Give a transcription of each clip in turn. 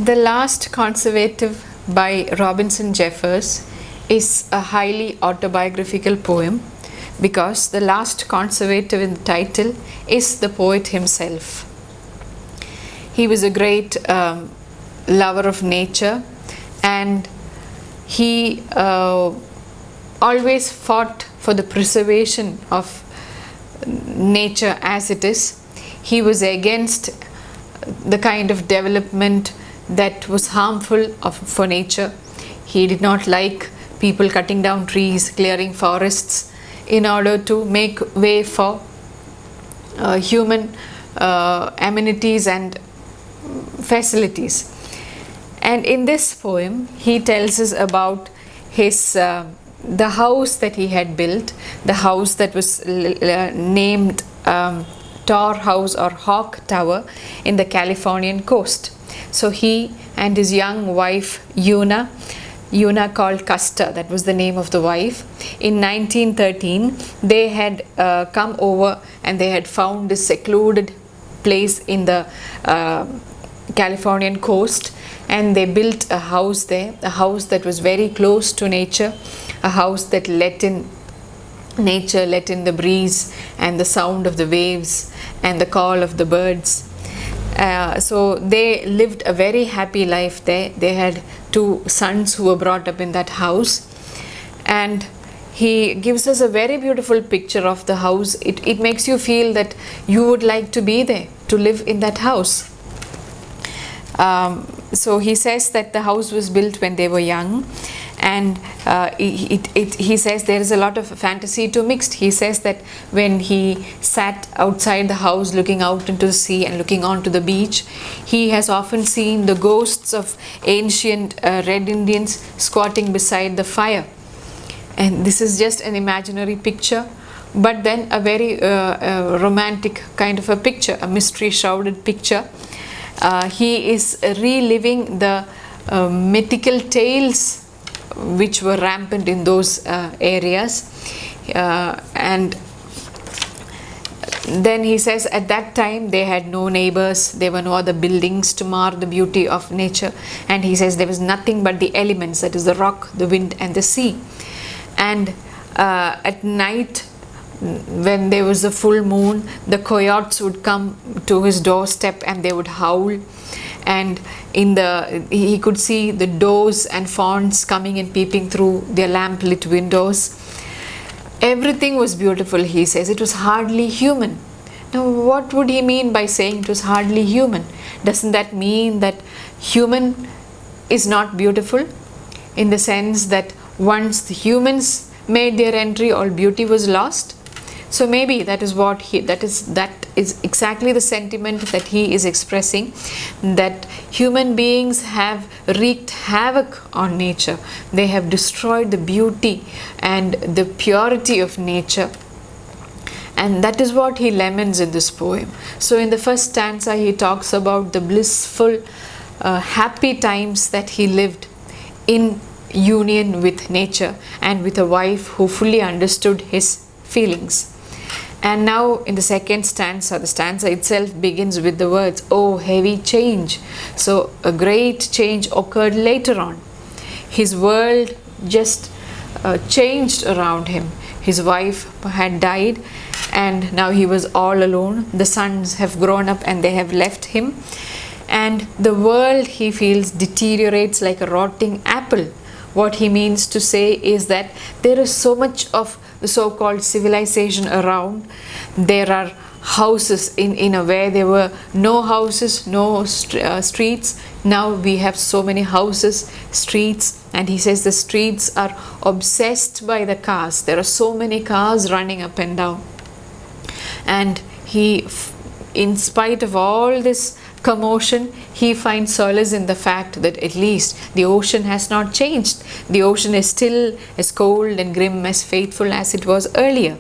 The Last Conservative by Robinson Jeffers is a highly autobiographical poem because the last conservative in the title is the poet himself. He was a great lover of nature, and he always fought for the preservation of nature as it is. He was against the kind of development that was harmful for nature. He did not like people cutting down trees, clearing forests in order to make way for human amenities and facilities. And in this poem, he tells us about his the house that he had built, the house that was named Tor House or Hawk Tower in the Californian coast. So he and his young wife Una called Custer, that was the name of the wife, in 1913 they had come over and they had found this secluded place in the Californian coast, and they built a house there, a house that was very close to nature, a house that let in nature, let in the breeze and the sound of the waves and the call of the birds. So they lived a very happy life there. They had 2 sons who were brought up in that house, and he gives us a very beautiful picture of the house. It makes you feel that you would like to be there, to live in that house. So he says that the house was built when they were young, and he says there is a lot of fantasy to mixed. He says that when he sat outside the house looking out into the sea and looking onto the beach, he has often seen the ghosts of ancient Red Indians squatting beside the fire. And this is just an imaginary picture, but then a very romantic kind of a picture, a mystery shrouded picture. He is reliving the mythical tales which were rampant in those areas, and then he says at that time they had no neighbors, there were no other buildings to mar the beauty of nature, and he says there was nothing but the elements, that is the rock, the wind and the sea. And at night, when there was a full moon, the coyotes would come to his doorstep and they would howl, and he could see the does and fawns coming and peeping through their lamp lit windows. Everything was beautiful, he says. It was hardly human. Now what would he mean by saying it was hardly human? Doesn't that mean that human is not beautiful, in the sense that once the humans made their entry, all beauty was lost? So maybe that is what that is exactly the sentiment that he is expressing, that human beings have wreaked havoc on nature. They have destroyed the beauty and the purity of nature. And that is what he laments in this poem. So in the first stanza, he talks about the blissful, happy times that he lived in union with nature and with a wife who fully understood his feelings. And now in the second stanza, the stanza itself begins with the words, "Oh, heavy change." So a great change occurred later on. His world just changed around him. His wife had died and now he was all alone. The sons have grown up and they have left him. And the world, he feels, deteriorates like a rotting apple. What he means to say is that there is so much of the so-called civilization around. There are houses in a way there were no houses, no streets. Now we have so many houses, streets, and he says the streets are obsessed by the cars. There are so many cars running up and down. And he, in spite of all this commotion, he finds solace in the fact that at least the ocean has not changed. The ocean is still as cold and grim, as faithful as it was earlier.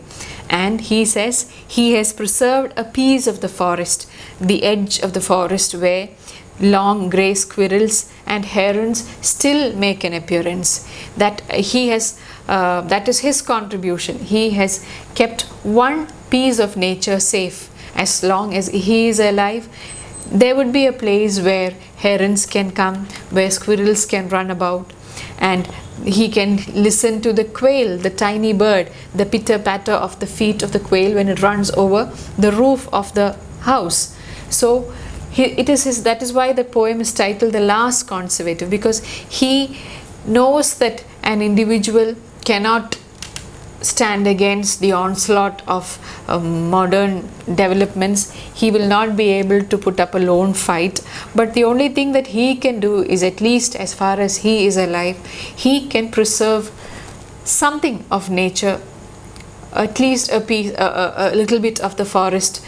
And he says he has preserved a piece of the forest, the edge of the forest where long grey squirrels and herons still make an appearance. That he has, that is his contribution. He has kept one piece of nature safe. As long as he is alive, there would be a place where herons can come, where squirrels can run about, and he can listen to the quail, the tiny bird, the pitter patter of the feet of the quail when it runs over the roof of the house. So that is why the poem is titled The Last Conservative, because he knows that an individual cannot stand against the onslaught of modern developments. He will not be able to put up a lone fight, but the only thing that he can do is, at least as far as he is alive, he can preserve something of nature, at least a little bit of the forest,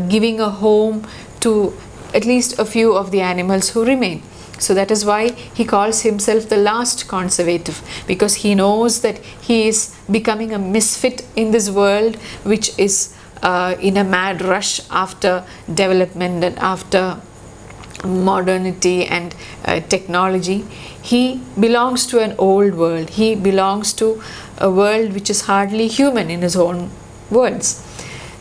giving a home to at least a few of the animals who remain. So that is why he calls himself the last conservative, because he knows that he is becoming a misfit in this world, which is in a mad rush after development and after modernity and technology. He belongs to an old world. He belongs to a world which is hardly human, in his own words.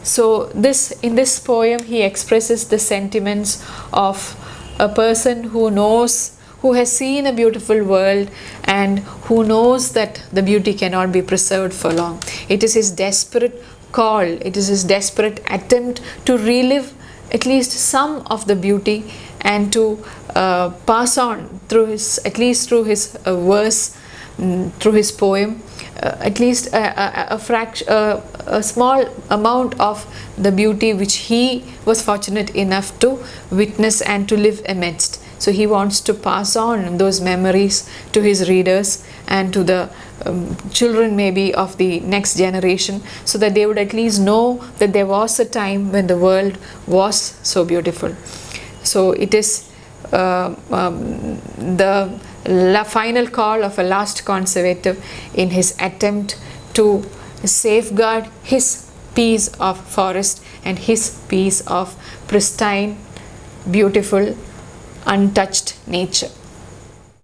So in this poem he expresses the sentiments of a person who knows, who has seen a beautiful world, and who knows that the beauty cannot be preserved for long. It is his desperate call, it is his desperate attempt to relive at least some of the beauty, and to pass on through his, at least through his verse, through his poem, at least a small amount of the beauty which he was fortunate enough to witness and to live amidst. So he wants to pass on those memories to his readers and to the children maybe of the next generation, so that they would at least know that there was a time when the world was so beautiful. So it is the final call of a last conservative in his attempt to safeguard his piece of forest and his piece of pristine, beautiful, untouched nature.